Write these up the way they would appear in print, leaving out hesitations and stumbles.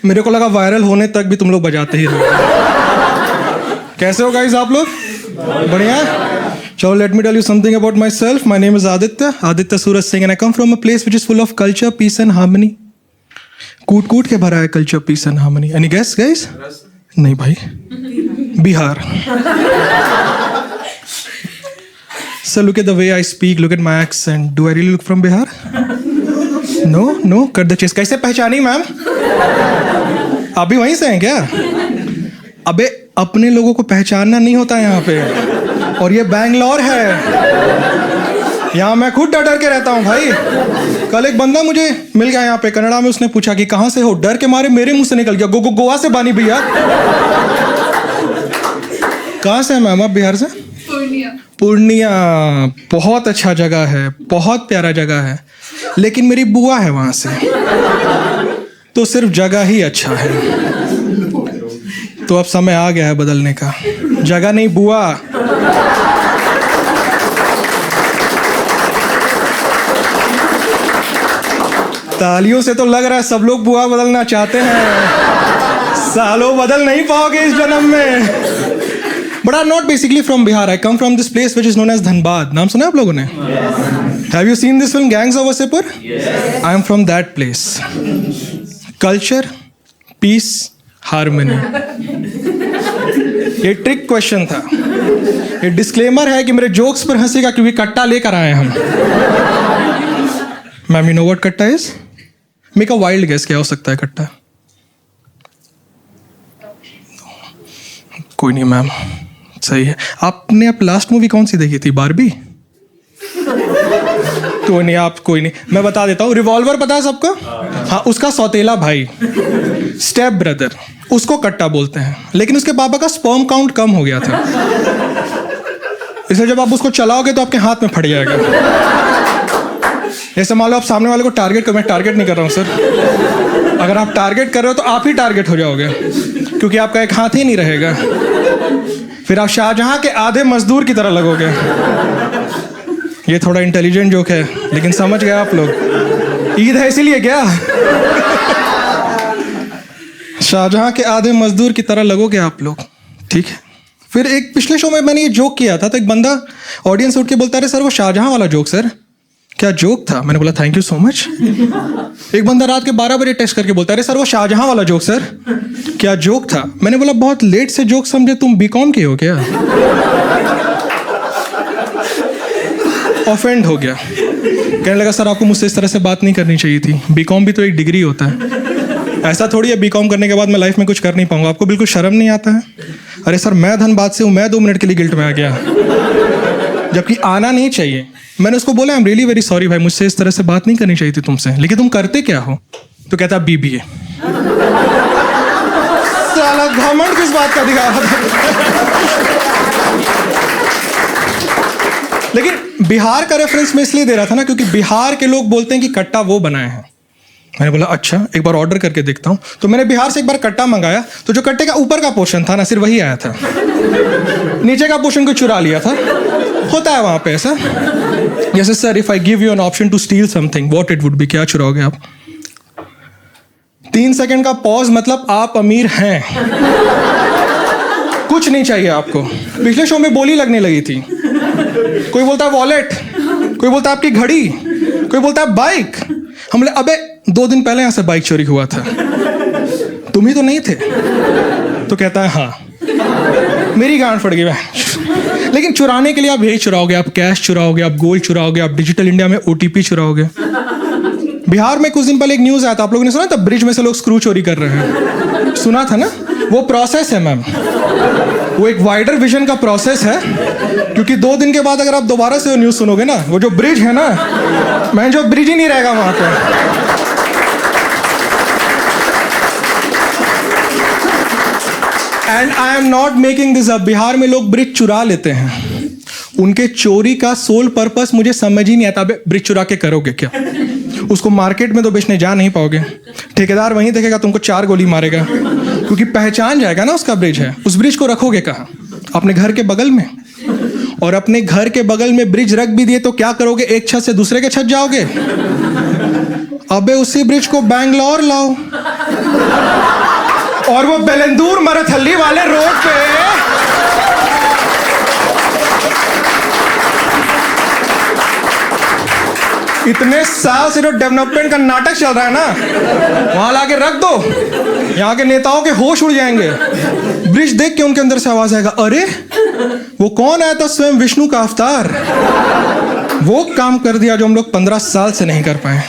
मेरे को लगा वायरल होने तक भी तुम लोग बजाते ही रहो। कैसे हो गाइस आप लोग? बढ़िया। चलो let me tell you something about myself. My name is Aditya Suraj Singh and I come from a place which is full of culture, peace and harmony. कूट कूट के भरा है culture, peace and harmony. Any guess guys? नहीं भाई, Bihar. So look at the way I speak, look at my accent. Do I really look from Bihar? No, cut the chase. कैसे पहचानी ma'am? अभी वहीं से हैं क्या? अबे अपने लोगों को पहचानना नहीं होता यहाँ पे, और ये बैंगलोर है। यहाँ मैं खुद डर के रहता हूँ भाई। कल एक बंदा मुझे मिल गया यहाँ पे कनाडा में, उसने पूछा कि कहाँ से हो, डर के मारे मेरे मुंह से निकल गया गोवा से बानी भैया। कहाँ से है मैम आप? बिहार से? पूर्णिया। बहुत अच्छा जगह है, बहुत प्यारा जगह है, लेकिन मेरी बुआ है वहां से, तो सिर्फ जगह ही अच्छा है। तो अब समय आ गया है बदलने का। जगह नहीं, बुआ। तालियों से तो लग रहा है सब लोग बुआ बदलना चाहते हैं। सालों बदल नहीं पाओगे इस जन्म में। But I'm not basically from Bihar. I come from this place which is known as Dhanbad. नाम सुना है आप लोगों ने? Have you seen this film Gangs of Wasseypur? I am from that place. Culture, peace, harmony. ये trick question था। ये disclaimer है कि मेरे जोक्स पर हंसेगा क्योंकि कट्टा लेकर आए हम। मैम, you know what कट्टा is? Make a wild guess, क्या हो सकता है कट्टा? कोई नहीं मैम, सही है। आपने अब लास्ट मूवी कौन सी देखी थी? बारबी? तो नहीं, आप कोई नहीं, मैं बता देता हूँ। रिवॉल्वर पता है सबको? हाँ, उसका सौतेला भाई, स्टेप ब्रदर, उसको कट्टा बोलते हैं। लेकिन उसके पापा का स्पर्म काउंट कम हो गया था, इसलिए जब आप उसको चलाओगे तो आपके हाथ में फट जाएगा। जैसे मान लो आप सामने वाले को टारगेट करो। मैं टारगेट नहीं कर रहा हूँ सर। अगर आप टारगेट कर रहे हो तो आप ही टारगेट हो जाओगे, क्योंकि आपका एक हाथ ही नहीं रहेगा। फिर आप शाहजहां के आधे मजदूर की तरह लगोगे। ये थोड़ा इंटेलिजेंट जोक है, लेकिन समझ गए आप लोग। ईद है इसीलिए क्या? शाहजहां के आधे मजदूर की तरह लगोगे आप लोग, ठीक है। फिर एक पिछले शो में मैंने ये जोक किया था, तो एक बंदा ऑडियंस उठ के बोलता है, सर वो शाहजहां वाला जोक सर, क्या जोक था? मैंने बोला थैंक यू सो मच। एक बंदा रात के 12 बजे टेक्स्ट करके बोलता है, अरे सर वो शाहजहां वाला जोक सर, क्या जोक था? मैंने बोला बहुत लेट से जोक समझे, तुम बीकॉम के हो क्या? ऑफेंड हो गया, कहने लगा सर आपको मुझसे इस तरह से बात नहीं करनी चाहिए थी, बीकॉम भी तो एक डिग्री होता है। ऐसा थोड़ी है बीकॉम करने के बाद मैं लाइफ में कुछ कर नहीं पाऊंगा। आपको बिल्कुल शर्म नहीं आता है? अरे सर मैं धनबाद से हूँ, मैं 2 मिनट के लिए गिल्ट में आ गया, जबकि आना नहीं चाहिए। मैंने उसको बोला I am really very sorry भाई, मुझसे इस तरह से बात नहीं करनी चाहिए थी तुमसे, लेकिन तुम करते क्या हो? तो कहता BBA। साला घमंड किस बात का दिखा रहा था? लेकिन बिहार का रेफरेंस मैं इसलिए दे रहा था ना, क्योंकि बिहार के लोग बोलते हैं कि कट्टा वो बनाए हैं। मैंने बोला अच्छा, एक बार ऑर्डर करके देखता हूँ। तो मैंने बिहार से एक बार कट्टा मंगाया, तो जो कट्टे का ऊपर का पोर्शन था ना, सिर्फ वही आया था, नीचे का पोर्शन को चुरा लिया था। होता है वहां पे ऐसा। जैसे sir if I give you an option to steal something, what it would be, क्या चुराओगे आप? 3 सेकंड का पॉज, मतलब आप अमीर हैं, कुछ नहीं चाहिए आपको। पिछले शो में बोली लगने लगी थी। कोई बोलता है वॉलेट, कोई बोलता है आपकी घड़ी, कोई बोलता है बाइक। हम बोले अबे 2 दिन पहले यहां से बाइक चोरी हुआ था, तुम ही तो नहीं थे। तो कहता है हाँ, मेरी गांड फट गई। लेकिन चुराने के लिए आप यही चुराओगे, आप कैश चुराओगे, आप गोल्ड चुराओगे, आप डिजिटल इंडिया में OTP चुराओगे। बिहार में कुछ दिन पहले एक न्यूज आया था, आप लोगों ने सुना था? ब्रिज में से लोग स्क्रू चोरी कर रहे हैं, सुना था ना? वो प्रोसेस है मैम, वो एक वाइडर विजन का प्रोसेस है, क्योंकि 2 दिन के बाद अगर आप दोबारा से वो न्यूज सुनोगे ना, वो जो ब्रिज है ना, मैं जो ब्रिज ही नहीं रहेगा वहां पर। And I am not making this up. Bihar में लोग ब्रिज चुरा लेते हैं, उनके चोरी का सोल पर्पस मुझे समझ ही नहीं आता। ब्रिज चुरा के करोगे क्या? उसको मार्केट में तो बेचने जा नहीं पाओगे, ठेकेदार वहीं देखेगा तुमको 4 गोली मारेगा, क्योंकि पहचान जाएगा ना उसका ब्रिज है। उस ब्रिज को रखोगे कहाँ? अपने घर के बगल में। और अपने घर के बगल में ब्रिज रख भी दिए तो क्या करोगे? एक छत से दूसरे के छत जाओगे? अबे उसी ब्रिज को बैंगलोर लाओ। और वो बेलंदूर मरथल्ली वाले रोड पे इतने साल से जो डेवलपमेंट का नाटक चल रहा है ना, वहां लाके रख दो, यहाँ के नेताओं के होश उड़ जाएंगे। ब्रिज देख के उनके अंदर से आवाज आएगा, अरे वो कौन आया था, स्वयं विष्णु का अवतार। वो काम कर दिया जो हम लोग 15 साल से नहीं कर पाए।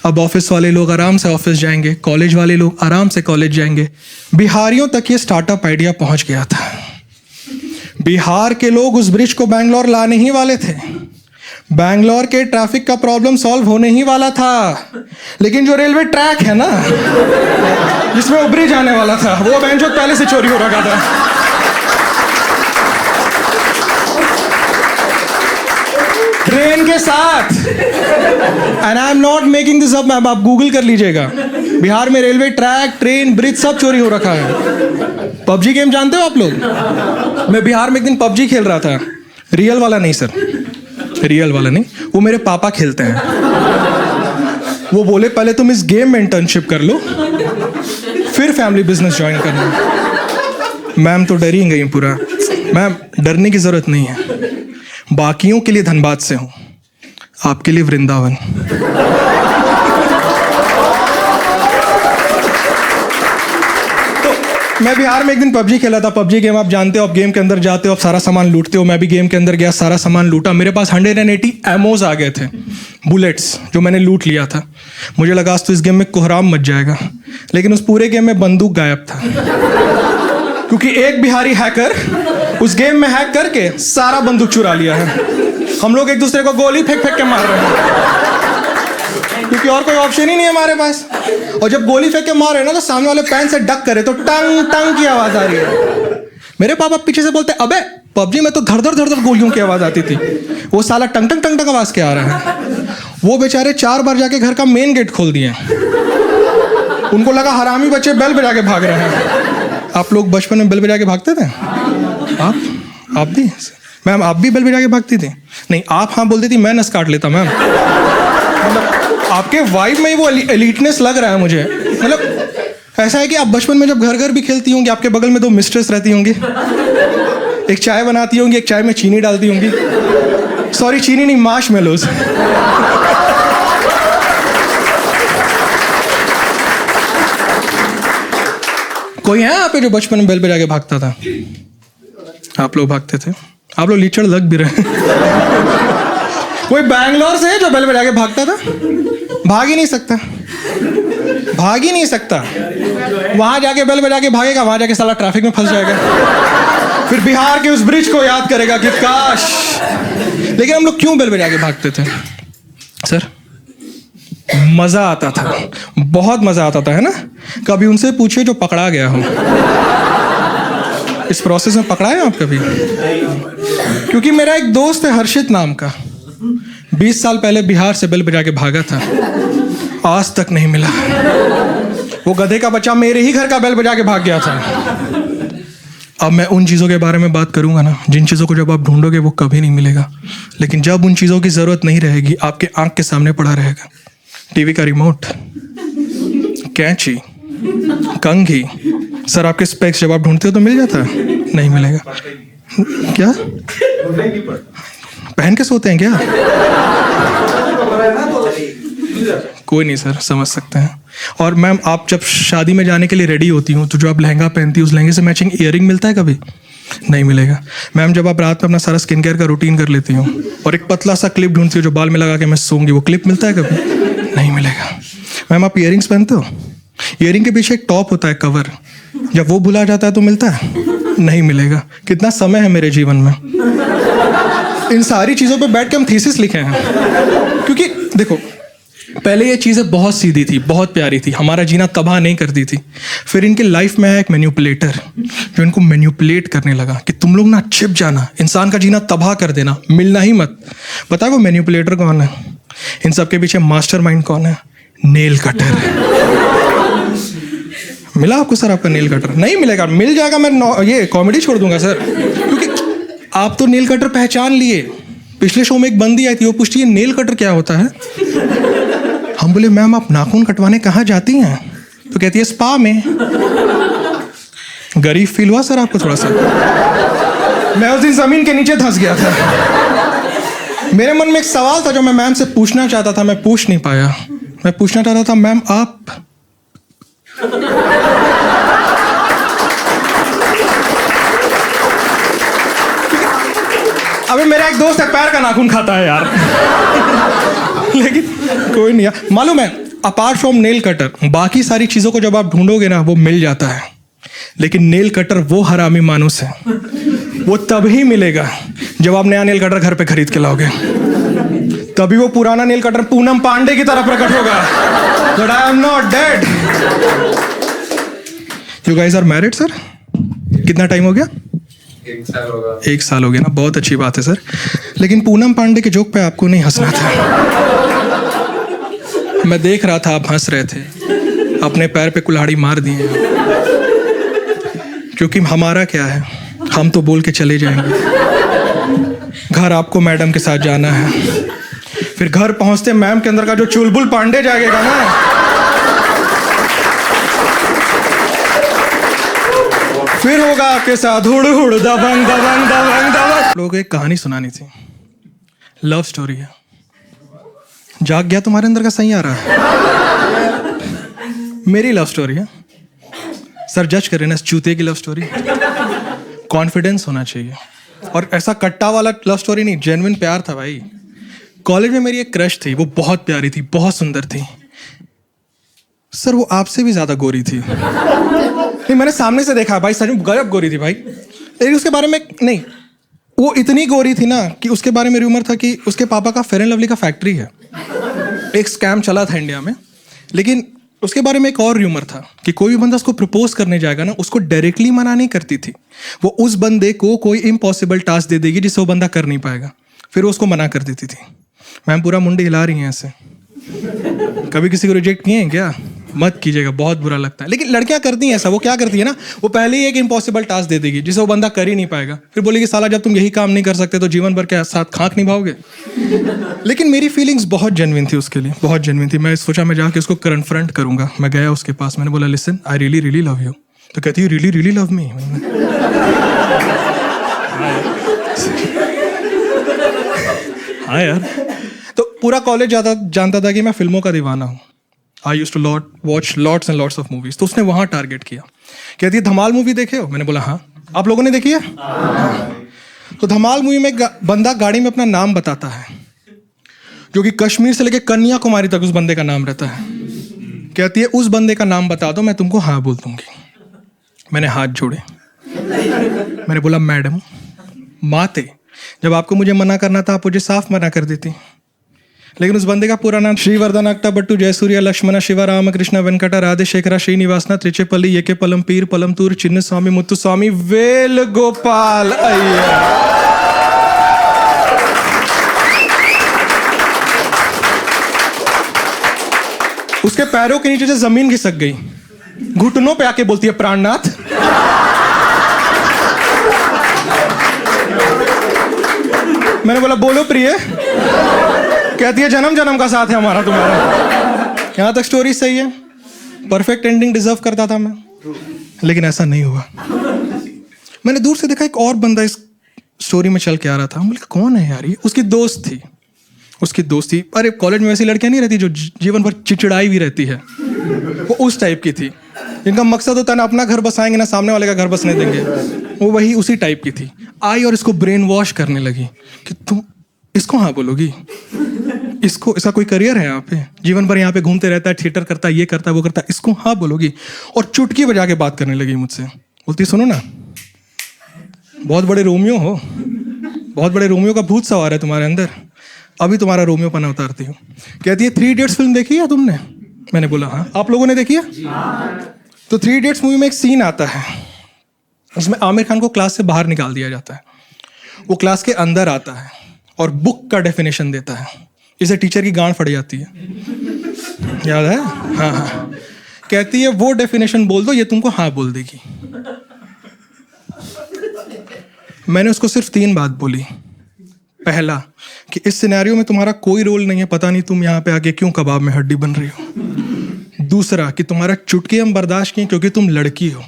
अब ऑफिस वाले लोग आराम से ऑफिस जाएंगे, कॉलेज वाले लोग आराम से कॉलेज जाएंगे। बिहारियों तक ये स्टार्टअप आइडिया पहुंच गया था। बिहार के लोग उस ब्रिज को बैंगलोर लाने ही वाले थे। बैंगलोर के ट्रैफिक का प्रॉब्लम सॉल्व होने ही वाला था, लेकिन जो रेलवे ट्रैक है ना, जिसमें वो ब्रिज आने वाला था, वो बेंचो पहले से चोरी हो रखा था। ट्रेन के साथ, and I am not making this up ma'am, आप गूगल कर लीजिएगा। बिहार में रेलवे ट्रैक, ट्रेन, ब्रिज सब चोरी हो रखा है। पबजी गेम जानते हो आप लोग? मैं बिहार में एक दिन पबजी खेल रहा था, रियल वाला नहीं सर, रियल वाला नहीं, वो मेरे पापा खेलते हैं। वो बोले पहले तुम इस गेम में इंटर्नशिप कर लो, फिर फैमिली बिजनेस ज्वाइन करना। मैम तो डरी गई पूरा। मैम डरने की जरूरत नहीं है, बाकियों के लिए धनबाद से हूं, आपके लिए वृंदावन। मैं बिहार में एक दिन पबजी खेला था। पबजी गेम आप जानते हो, आप गेम के अंदर जाते हो, आप सारा सामान लूटते हो। मैं भी गेम के अंदर गया, सारा सामान लूटा। मेरे पास 180 एमोज आ गए थे, बुलेट्स, जो मैंने लूट लिया था। मुझे लगा आज तो इस गेम में कोहराम मच जाएगा, लेकिन उस पूरे गेम में बंदूक गायब था, क्योंकि एक बिहारी हैकर उस गेम में हैक करके सारा बंदूक चुरा लिया है। हम लोग एक दूसरे को गोली फेंक फेंक के मार रहे हैं, क्योंकि और कोई ऑप्शन ही नहीं है हमारे पास। और जब गोली फेंक के मार रहे हैं ना, तो सामने वाले पैन से डक करे तो टंग टंग की आवाज आ रही है। मेरे पापा पीछे से बोलते, अबे पबजी में तो धड़ धड़ धड़ धड़ गोलियों की आवाज आती थी, वो साला टंग टंग टंग टंग आवाज क्या आ रहा है। वो बेचारे 4 बार जाके घर का मेन गेट खोल दिए। उनको लगा हरामी बच्चे बेल बजा के भाग रहे हैं। आप लोग बचपन में बेल बजा के भागते थे? आप भी मैम, आप भी बेल बजा के भागती थी? नहीं, आप हाँ बोलती थी, मैं नस काट लेता मैम। मतलब आपके वाइब में ही वो एलीटनेस लग रहा है मुझे। मतलब ऐसा है कि आप बचपन में जब घर घर भी खेलती होंगी, आपके बगल में 2 मिस्ट्रेस रहती होंगी, एक चाय बनाती होंगी, एक चाय में चीनी डालती होंगी। सॉरी, चीनी नहीं, मार्शमेलोज। कोई है यहाँ पे जो बचपन में बेल बजा के भागता था? आप लोग भागते थे? आप लोग लीचड़ लग भी रहे। कोई बैंगलोर से जो बेल बजा के भागता था? भाग ही नहीं सकता, भाग ही नहीं सकता। वहां जाके बेल बजा के भागेगा, वहां जाके साला ट्रैफिक में फंस जाएगा, फिर बिहार के उस ब्रिज को याद करेगा कि काश। लेकिन हम लोग क्यों बेल बजा के भागते थे सर? मजा आता था, बहुत मजा आता था, है ना? कभी उनसे पूछे जो पकड़ा गया हो। इस प्रोसेस में पकड़ा है आप कभी? क्योंकि मेरा एक दोस्त है हर्षित नाम का, 20 साल पहले बिहार से बेल बजा के भागा था, आज तक नहीं मिला। वो गधे का बच्चा मेरे ही घर का बेल बजा के भाग गया था। अब मैं उन चीज़ों के बारे में बात करूंगा ना, जिन चीज़ों को जब आप ढूंढोगे वो कभी नहीं मिलेगा, लेकिन जब उन चीज़ों की ज़रूरत नहीं रहेगी, आपके आंख के सामने पड़ा रहेगा। टीवी का रिमोट, कैंची, कंघी, सर आपके स्पेक्स जब आप ढूंढते हो तो मिल जाता है? नहीं मिलेगा। क्या पहन के सोते हैं क्या? कोई नहीं सर, समझ सकते हैं। और मैम, आप जब शादी में जाने के लिए रेडी होती हूँ, तो जो आप लहंगा पहनती हो, उस लहंगे से मैचिंग ईयरिंग मिलता है कभी? नहीं मिलेगा। मैम, जब आप रात में अपना सारा स्किन केयर का रूटीन कर लेती हूँ और एक पतला सा क्लिप ढूंढती हो जो बाल में लगा के मैं सोऊंगी, वो क्लिप मिलता है कभी? नहीं मिलेगा। मैम, आप ईयरिंग्स पहनते हो? ईयरिंग के पीछे एक टॉप होता है, कवर, जब वो भुला जाता है तो मिलता है? नहीं मिलेगा। कितना समय है मेरे जीवन में, इन सारी चीज़ों पे बैठ के हम थीसिस लिखे हैं। क्योंकि देखो, पहले ये चीज़ें बहुत सीधी थी, बहुत प्यारी थी, हमारा जीना तबाह नहीं करती थी। फिर इनके लाइफ में आया एक मैन्युपुलेटर जो इनको मैन्युपुलेट करने लगा कि तुम लोग ना छिप जाना, इंसान का जीना तबाह कर देना, मिलना ही मत। पता है वो मैन्युपुलेटर कौन है? इन सब के पीछे मास्टरमाइंड कौन है? Nail cutter. मिला आपको सर आपका नेल कटर? नहीं मिलेगा। मिल जाएगा, मैं ये कॉमेडी छोड़ दूंगा सर, क्योंकि आप तो नेल कटर पहचान लिए। पिछले शो में एक बंदी आई थी, वो पूछती है नेल कटर क्या होता है? हम बोले मैम, आप नाखून कटवाने कहाँ जाती हैं? तो कहती है स्पा में। गरीब फील हुआ सर आपको थोड़ा सा? मैं उस दिन जमीन के नीचे धंस गया था। मेरे मन में एक सवाल था जो मैं मैम से पूछना चाहता था, मैं पूछ नहीं पाया। मैं पूछना चाहता था, मैम आप अबे मेरा एक दोस्त है पैर का नाखून खाता है यार। लेकिन कोई नहीं यार। मालूम है, अपार्ट फ्रॉम नेल कटर बाकी सारी चीजों को जब आप ढूंढोगे ना वो मिल जाता है, लेकिन नेल कटर वो हरामी मानुस है, वो तभी मिलेगा जब आप नया नेल कटर घर पे खरीद के लाओगे। तभी वो पुराना नेल कटर पूनम पांडे की तरह प्रकट होगा, that I am not dead. You guys are married sir? कितना टाइम हो गया? 1 साल होगा। 1 साल हो गया ना, बहुत अच्छी बात है सर। लेकिन पूनम पांडे के जोक पे आपको नहीं हंसना था। मैं देख रहा था आप हंस रहे थे, अपने पैर पे कुल्हाड़ी मार दिए। क्योंकि हमारा क्या है, हम तो बोल के चले जाएंगे। घर आपको मैडम के साथ जाना है, फिर घर पहुंचते मैम के अंदर का जो चुलबुल पांडे जागेगा ना, फिर होगा आपके साथ हुड़ हुड़ दबंग दबंग दबंग दबंग। लोगों को एक कहानी सुनानी थी, लव स्टोरी है। जाग गया तुम्हारे अंदर का सही आ रहा है? मेरी लव स्टोरी है सर, जज करें ना, चूते की लव स्टोरी। कॉन्फिडेंस होना चाहिए, और ऐसा कट्टा वाला लव स्टोरी नहीं, जेन्युइन प्यार था भाई। कॉलेज में मेरी एक क्रश थी, वो बहुत प्यारी थी, बहुत सुंदर थी सर। वो आपसे भी ज्यादा गोरी थी। नहीं, मैंने सामने से देखा भाई, सच में गजब गोरी थी भाई। लेकिन उसके बारे में नहीं, वो इतनी गोरी थी ना कि उसके बारे में मेरी उम्र था कि उसके पापा का फेयर एंड लवली का फैक्ट्री है। एक स्कैम चला था इंडिया में। लेकिन उसके बारे में एक और र्यूमर था कि कोई भी बंदा उसको प्रपोज करने जाएगा ना, उसको डायरेक्टली मना नहीं करती थी, वो उस बंदे को कोई इम्पॉसिबल टास्क दे देगी जिससे वो बंदा कर नहीं पाएगा, फिर वो उसको मना कर देती थी। मैम पूरा मुंडी हिला रही हैं ऐसे। कभी किसी को रिजेक्ट किए हैं क्या? मत कीजिएगा, बहुत बुरा लगता है। लेकिन लड़कियां करती हैं ऐसा। वो क्या करती है ना, वो पहले ही एक इम्पॉसिबल टास्क दे देगी जिसे वो बंदा कर ही नहीं पाएगा, फिर बोलेगी साला जब तुम यही काम नहीं कर सकते तो जीवन भर के साथ खाक निभाओगे। लेकिन मेरी फीलिंग्स बहुत जेन्युइन थी उसके लिए, बहुत जेन्युइन थी। मैं सोचा मैं जाके उसको कन्फ्रंट करूंगा। मैं गया उसके पास, मैंने बोला listen, I really really love you. तो कहती है रियली रियली लव मी। हाँ यार। तो पूरा कॉलेज जानता था कि मैं फिल्मों का दीवाना हूँ। I used to watch lots and lots of movies. तो उसने वहाँ टारगेट किया, कहती है धमाल मूवी देखे हो? मैंने बोला हाँ। आप लोगों ने देखी है? तो धमाल मूवी में बंदा गाड़ी में अपना नाम बताता है, जो कि कश्मीर से लेकर कन्याकुमारी तक उस बंदे का नाम रहता है। कहती है उस बंदे का नाम बता दो, मैं तुमको हाँ बोल दूंगी। मैंने हाथ जोड़े, मैंने बोला मैडम माते, जब आपको मुझे मना करना था आप मुझे साफ मना कर देती। लेकिन उस बंदे का पूरा नाम श्रीवर्धन अक्टाबट्टू जयसूर्य लक्ष्मण शिवा राम कृष्ण वेंकटा राधेशेखरा श्रीनिवासना त्रिचेपल्ली येके पलम पीर पलमतूर चिन्न स्वामी मुत्तुस्वामी वेल गोपाल अय्यर। उसके पैरों के नीचे से जमीन खिसक गई, घुटनों पे आके बोलती है प्राणनाथ। मैंने बोला बोलो प्रिय। कहती है जन्म जन्म का साथ है हमारा तुम्हारा। यहां तक स्टोरी सही है, परफेक्ट एंडिंग डिजर्व करता था मैं, लेकिन ऐसा नहीं हुआ। मैंने दूर से देखा एक और बंदा इस स्टोरी में चल के आ रहा था। बोले कौन है यार ये? उसकी दोस्त थी, उसकी दोस्त थी। अरे कॉलेज में वैसी लड़कियां नहीं रहती जो जीवन भर चिड़चिड़ाई भी रहती है, वो उस टाइप की थी, जिनका मकसद होता है ना अपना घर बसाएंगे ना सामने वाले का घर बसने देंगे। वो वही उसी टाइप की थी। आई और इसको ब्रेन वॉश करने लगी कि तुम इसको हाँ बोलोगी, इसको इसका कोई करियर है यहाँ पे, जीवन भर यहाँ पे घूमते रहता है, थिएटर करता है, ये करता है वो करता है, इसको हाँ बोलोगी। और चुटकी बजा के बात करने लगी मुझसे। बोलती सुनो ना, बहुत बड़े रोमियो हो, बहुत बड़े रोमियो का भूत सवार है तुम्हारे अंदर, अभी तुम्हारा रोमियो पना उतारती हूँ। कहती है 3 इडियट्स फिल्म देखी है तुमने? मैंने बोला हाँ। आप लोगों ने देखी है? तो 3 इडियट्स मूवी में एक सीन आता है, उसमें आमिर खान को क्लास से बाहर निकाल दिया जाता है। वो क्लास के अंदर आता है और बुक का डेफिनेशन देता है, इसे टीचर की गांड फट जाती है, याद है? हाँ हाँ। कहती है वो डेफिनेशन बोल दो, ये तुमको हाँ बोल देगी। मैंने उसको सिर्फ 3 बात बोली। पहला कि इस सिनेरियो में तुम्हारा कोई रोल नहीं है, पता नहीं तुम यहाँ पे आके क्यों कबाब में हड्डी बन रही हो। दूसरा कि तुम्हारा चुटकी हम बर्दाश्त किए क्योंकि तुम लड़की हो।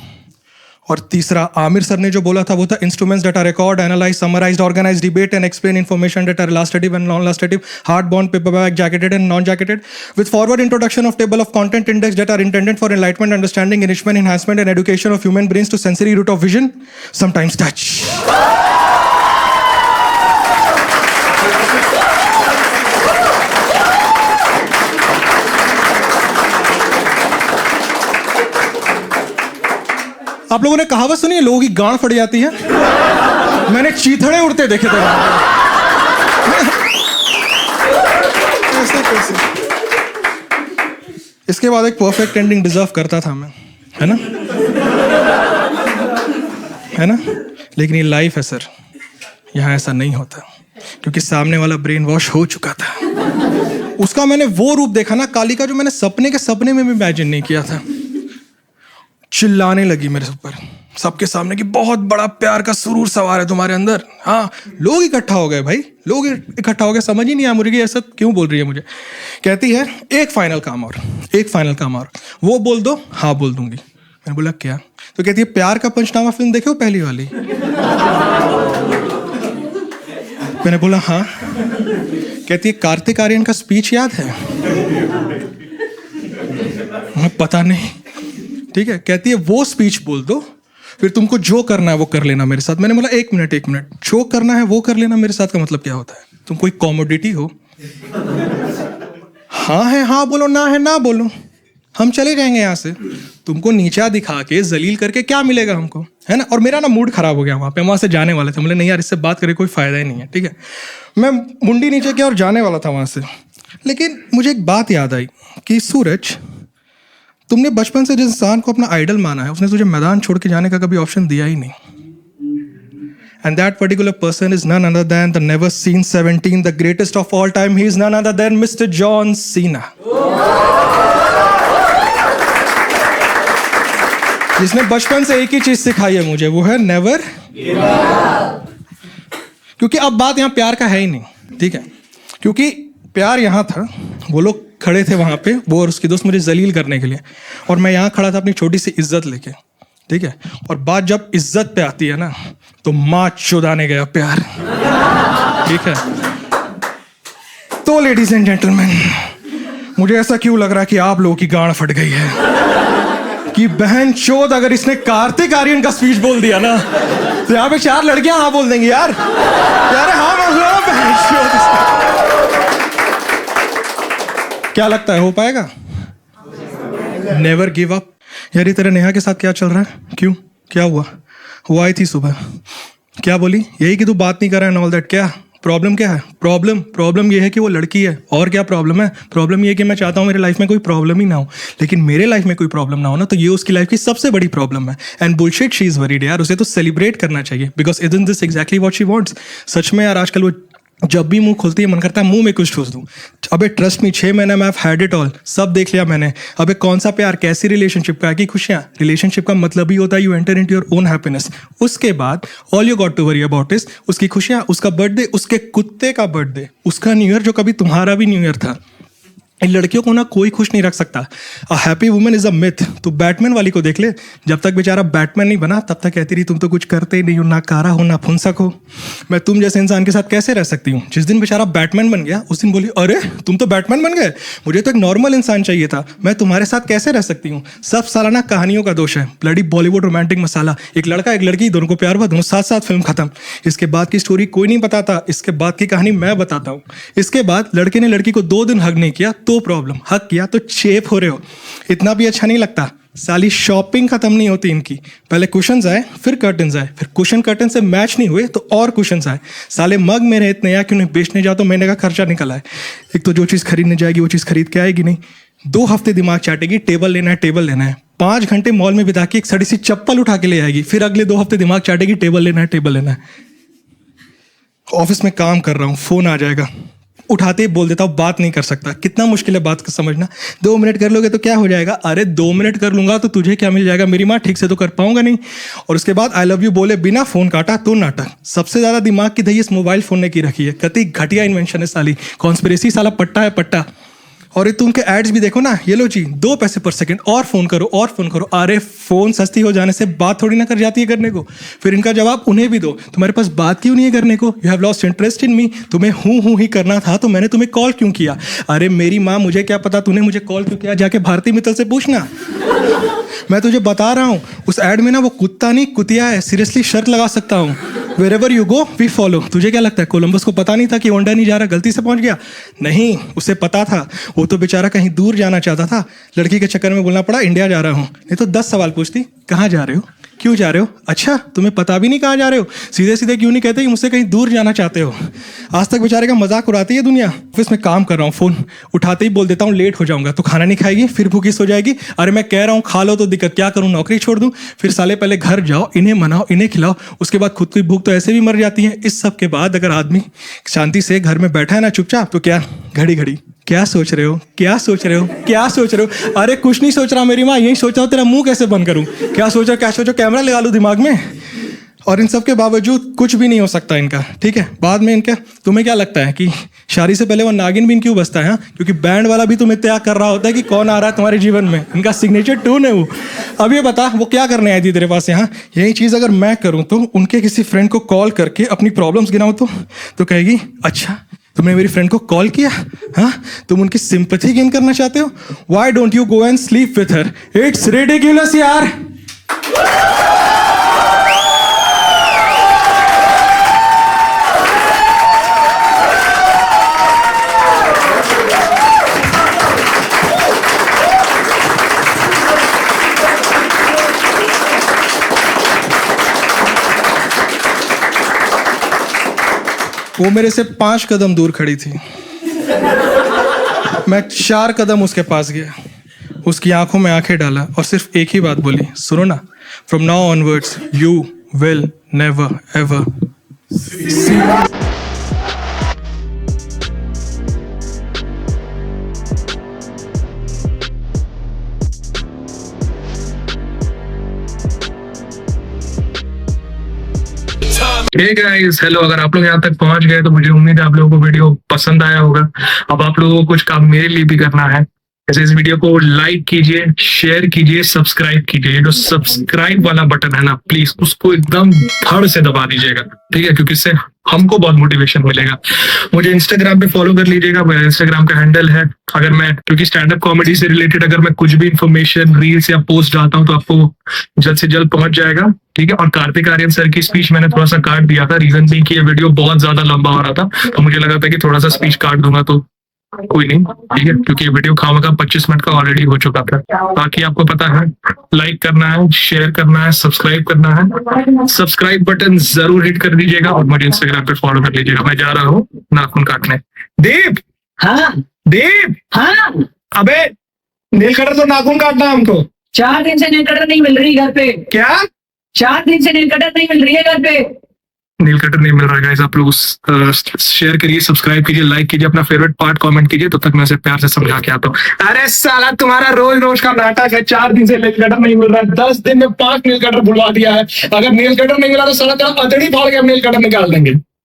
और तीसरा आमिर सर ने जो बोला था वो था instruments that are record, analyse, summarise, organise, debate and explain information that are illustrative and non illustrative, hard bound, paperback, jacketed and non jacketed, with foreword introduction of table of content index that are intended for enlightenment, understanding, enrichment, enhancement and education of human brains to sensory route of vision, sometimes touch. आप लोगों ने कहावत सुनी है, लोगों की गांड फट जाती है. मैंने चीथड़े उड़ते देखे थे वहां पे. कैसे? इसके बाद एक परफेक्ट एंडिंग डिजर्व करता था मैं, है ना, है ना. लेकिन ये लाइफ है सर, यहाँ ऐसा नहीं होता, क्योंकि सामने वाला ब्रेन वॉश हो चुका था. उसका मैंने वो रूप देखा ना काली का, जो मैंने सपने में भी इमेजिन नहीं किया था. चिल्लाने लगी मेरे ऊपर सबके सामने कि बहुत बड़ा प्यार का सुरूर सवार है तुम्हारे अंदर. हाँ, लोग इकट्ठा हो गए भाई, लोग इकट्ठा हो गए. समझ ही नहीं आया मुर्गी ऐसा क्यों बोल रही है मुझे. कहती है एक फाइनल काम और, वो बोल दो. हाँ बोल दूंगी. मैंने बोला क्या? तो कहती है प्यार का पंचनामा फिल्म देखे हो पहली वाली? मैंने बोला हाँ. कहती है कार्तिक आर्यन का स्पीच याद है? पता नहीं. ठीक है. कहती है वो स्पीच बोल दो, फिर तुमको जो करना है वो कर लेना मेरे साथ. मैंने बोला एक मिनट, जो करना है वो कर लेना मेरे साथ का मतलब क्या होता है? तुम कोई कॉमोडिटी हो? हाँ है हाँ बोलो, ना है ना बोलो, हम चले जाएंगे यहाँ से. तुमको नीचा दिखा के जलील करके क्या मिलेगा हमको, है ना. और मेरा ना मूड खराब हो गया वहाँ पे. वहाँ से जाने वाले थे, बोले नहीं यार इससे बात करे कोई फायदा ही नहीं है. ठीक है. मैं मुंडी नीचे किया और जाने वाला था वहाँ से. लेकिन मुझे एक बात याद आई कि सूरज, तुमने बचपन से जिस इंसान को अपना आइडल माना है, उसने तुझे मैदान छोड़ के जाने का कभी ऑप्शन दिया ही नहीं. And that particular person is none other than the never seen 17, the greatest of all time. He is none other than mister John Cena, जिसने बचपन से एक ही चीज सिखाई है मुझे, वो है नेवर गिव अप. क्योंकि अब बात यहाँ प्यार का है ही नहीं. ठीक है. क्योंकि प्यार यहाँ था, वो लोग खड़े थे वहाँ पे, वो और उसकी दोस्त मुझे जलील करने के लिए, और मैं यहाँ खड़ा था अपनी छोटी सी इज्जत लेके. ठीक है. और बात जब इज्जत पे आती है ना, तो माँ चुदाने गया प्यार. ठीक है. तो लेडीज एंड जेंटलमैन, मुझे ऐसा क्यों लग रहा है कि आप लोगों की गांड फट गई है कि बहन चोद अगर इसने कार्तिक आर्यन का स्पीच बोल दिया ना, तो यहाँ पे 4 लड़कियां हाँ बोल देंगी यार. यार हाँ बोल रहा हूँ बहन चोद. क्या लगता है हो पाएगा? Never give up. यार ये तेरे नेहा के साथ क्या चल रहा है? क्यों, क्या हुआ? वो आई थी सुबह, क्या बोली? यही कि तू बात नहीं कर रहा है एंड ऑल दैट. क्या प्रॉब्लम क्या है? प्रॉब्लम ये है कि वो लड़की है. और क्या प्रॉब्लम है? प्रॉब्लम ये है कि मैं चाहता हूँ मेरे लाइफ में कोई प्रॉब्लम ही ना हो. लेकिन मेरे लाइफ में कोई प्रॉब्लम ना हो ना, तो ये उसकी लाइफ की सबसे बड़ी प्रॉब्लम है. And bullshit she is worried. यार उसे तो सेलिब्रेट करना चाहिए, because isn't this exactly what she wants. सच में यार आजकल वो जब भी मुंह खोलती है मन करता है मुंह में कुछ ठूस दूं. अबे ट्रस्ट मी, 6 महीने में I have had it all. सब देख लिया मैंने. अबे कौन सा प्यार, कैसी रिलेशनशिप, क्या की खुशियां. रिलेशनशिप का मतलब ही होता है you enter into your own happiness. उसके बाद all you got to worry about is उसकी खुशियां, उसका बर्थडे, उसके कुत्ते का बर्थडे, उसका न्यू ईयर जो कभी तुम्हारा भी न्यू ईयर था. इन लड़कियों को ना कोई खुश नहीं रख सकता. A happy woman is a myth. तो बैटमैन वाली को देख ले, जब तक बेचारा बैटमैन नहीं बना तब तक कहती रही तुम तो कुछ करते ही नहीं हो, ना कारा हो ना फुनसक हो. मैं तुम जैसे इंसान के साथ कैसे रह सकती हूँ? जिस दिन बेचारा बैटमैन बन गया उस दिन बोली अरे तुम तो बैटमैन बन गए, मुझे तो एक नॉर्मल इंसान चाहिए था, मैं तुम्हारे साथ कैसे रह सकती हूँ? सब सालाना कहानियों का दोष है. ब्लडी बॉलीवुड रोमांटिक मसाला. एक लड़का एक लड़की, दोनों को प्यार हुआ, दोनों साथ साथ फिल्म खत्म. इसके बाद की स्टोरी कोई नहीं बताता, इसके बाद की कहानी मैं बताता हूँ. इसके बाद लड़के ने लड़की को 2 दिन हग नहीं किया तो प्रॉब्लम, हक किया तो चेप हो रहे हो. इतना भी अच्छा नहीं लगता. साली शॉपिंग खत्म नहीं होती इनकी. पहले कुशन्स आए, फिर कर्टन्स आए, फिर कुशन कर्टन से मैच नहीं हुए तो और कुशन्स आए. साले मग मेरे इतने या क्यों नहीं बेचने जाओ तो महीने का खर्चा निकल आए. एक तो जो चीज़ खरीदने जाएगी वो चीज़ खरीद के आएगी नहीं. 2 हफ्ते दिमाग चाटेगी, टेबल लेना है टेबल लेना है. 5 घंटे मॉल में बिता के एक सड़ी सी चप्पल उठा के ले आएगी, फिर अगले 2 हफ्ते दिमाग चाटेगी, टेबल लेना है टेबल लेना है. ऑफिस में काम कर रहा हूँ, फोन आ जाएगा, उठाते ही बोल देता हूँ बात नहीं कर सकता. कितना मुश्किल है बात को समझना. 2 मिनट कर लोगे तो क्या हो जाएगा? अरे 2 मिनट कर लूंगा तो तुझे क्या मिल जाएगा? मेरी माँ ठीक से तो कर पाऊंगा नहीं. और उसके बाद आई लव यू बोले बिना फोन काटा तो नाटक. सबसे ज्यादा दिमाग की दही इस मोबाइल फोन ने की रखी है. कति घटिया इन्वेंशन है साली. कॉन्स्पिरेसी साला पट्टा है पट्टा. और ये तुम के एड्स भी देखो ना, ये लो जी 2 पैसे पर सेकंड, और फोन करो और फोन करो। अरे फोन सस्ती हो जाने से बात थोड़ी ना कर जाती है करने को। फिर इनका जवाब उन्हें भी दो, तुम्हारे पास बात क्यों नहीं है करने को? You have lost interest in me. तुम्हें हूँ ही करना था तो मैंने तुम्हें कॉल क्यों किया? अरे मेरी माँ, मुझे क्या पता तूने मुझे कॉल क्यों किया, जाके भारती मित्तल से पूछना। मैं तुझे बता रहा हूँ, उस एड में ना वो कुत्ता नहीं कुतिया है, सीरियसली शर्त लगा सकता हूँ। Wherever you go we follow. तुझे क्या लगता है कोलंबस को पता नहीं था कि ओंडा नहीं जा रहा, गलती से पहुंच गया? नहीं, उसे पता था। वो तो बेचारा कहीं दूर जाना चाहता था, लड़की के चक्कर में बोलना पड़ा इंडिया जा रहा हूँ। नहीं तो 10 सवाल पूछती, कहाँ जा रहे हो, क्यों जा रहे हो, अच्छा तुम्हें पता भी नहीं कहाँ जा रहे हो, सीधे सीधे क्यों नहीं कहते कि मुझसे कहीं दूर जाना चाहते हो? आज तक बेचारे का मजाक उड़ाती है दुनिया। ऑफिस में काम कर रहा हूँ, फोन उठाते ही बोल देता हूँ लेट हो जाऊंगा, तो खाना नहीं खाएगी, फिर भूखी सो जाएगी। अरे मैं कह रहा हूँ खा लो तो दिक्कत, क्या करूँ, नौकरी छोड़ दूँ? फिर साले पहले घर जाओ, इन्हें मनाओ, इन्हें खिलाओ, उसके बाद खुद की भूख तो ऐसे भी मर जाती है। इस सब के बाद अगर आदमी शांति से घर में बैठा है ना चुपचाप, तो क्या घड़ी घड़ी क्या सोच रहे हो, क्या सोच रहे हो, क्या सोच रहे हो? अरे कुछ नहीं सोच रहा मेरी माँ, यही सोच रहा हूँ तेरा मुंह कैसे बंद करूँ। क्या सोचो क्या सोचो, कैमरा लगा लूँ दिमाग में? और इन सब के बावजूद कुछ भी नहीं हो सकता इनका, ठीक है? बाद में इनका तुम्हें क्या लगता है कि शादी से पहले वो नागिन बीन क्यों बजता है? हाँ, क्योंकि बैंड वाला भी तुम्हें त्याग कर रहा होता है कि कौन आ रहा है तुम्हारे जीवन में। इनका सिग्नेचर टून है वो। अब ये बता वो क्या करने आई थी तेरे पास यहाँ? यही चीज़ अगर मैं करूँ तो उनके किसी फ्रेंड को कॉल करके अपनी प्रॉब्लम्स गिनाऊँ तो कहेगी अच्छा तुमने मेरी फ्रेंड को कॉल किया, हाँ तुम उनकी सिंपैथी गेन करना चाहते हो? Why don't you go and sleep with her? It's ridiculous यार। वो मेरे से 5 कदम दूर खड़ी थी, मैं 4 कदम उसके पास गया, उसकी आंखों में आंखें डाला और सिर्फ एक ही बात बोली, सुनो ना, from now onwards you will never ever see. Hey guys, hello. अगर आप लोग यहाँ तक पहुंच गए तो मुझे उम्मीद है आप लोगों को वीडियो पसंद आया होगा। अब आप लोगों को कुछ काम मेरे लिए भी करना है, जैसे इस वीडियो को लाइक कीजिए, शेयर कीजिए, सब्सक्राइब कीजिए। ये जो सब्सक्राइब वाला बटन है ना, प्लीज उसको एकदम धड़ से दबा दीजिएगा, ठीक है? क्योंकि इससे हमको बहुत मोटिवेशन मिलेगा। मुझे इंस्टाग्राम पे फॉलो कर लीजिएगा, मेरा इंस्टाग्राम का हैंडल है। अगर मैं, क्योंकि स्टैंड अप कॉमेडी से रिलेटेड अगर मैं कुछ भी इंफॉर्मेशन रील्स या पोस्ट डालता हूँ तो आपको जल्द से जल्द पहुंच जाएगा, ठीक है? और कार्तिक आर्यन सर की स्पीच मैंने थोड़ा सा काट दिया था, रीजन भी कि ये वीडियो बहुत ज्यादा लंबा हो रहा था, तो मुझे लगा था कि थोड़ा सा स्पीच काट दूंगा, तो कोई नहीं, ठीक है? क्योंकि ये वीडियो खामखा 25 मिनट का ऑलरेडी हो चुका था। बाकी आपको पता है, लाइक करना है, शेयर करना है, सब्सक्राइब करना है। सब्सक्राइब बटन जरूर हिट कर दीजिएगा और मुझे इंस्टाग्राम पे फॉलो कर लीजिएगा। मैं जा रहा हूँ नाखून काटने। दीप, हाँ दीप, हाँ, अबे नेल कटर तो नाखून काटना है हमको। 4 दिन से नेल कटर नहीं मिल रही घर पे। क्या? 4 दिन से नेल कटर नहीं मिल रही है घर पे। नेल कटर नहीं मिल रहा है गाइस। आप लोग शेयर करिए, सब्सक्राइब कीजिए, लाइक कीजिए, अपना फेवरेट पार्ट कमेंट कीजिए। तब तक मैं उसे प्यार से समझा के आता हूँ। अरे साला तुम्हारा रोज रोज का नाटक है। 4 दिन से नेल कटर नहीं मिल रहा है, 10 दिन में 5 नेल कटर बुलवा दिया है। अगर नेल कटर नहीं मिला तो साला तेरा अतड़ी फाड़ के हम नेल कटर निकाल देंगे।